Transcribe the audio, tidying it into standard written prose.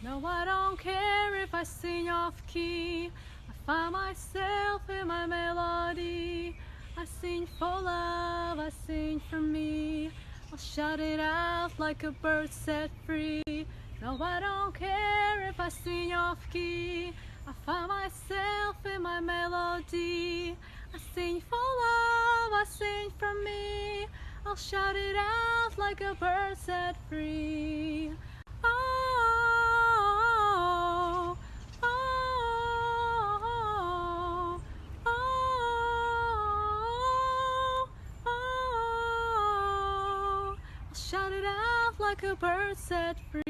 No, I don't care if I sing off key. I find myself in my melody. I sing for love, I sing for me. I'll shout it out like a bird set free. No, I don't care if I sing off key. I find myself in my melody. I sing for love, I sing for me. I'll shout it out like a bird set free. Oh, oh, oh, oh, oh. I'll shout it out like a bird set free.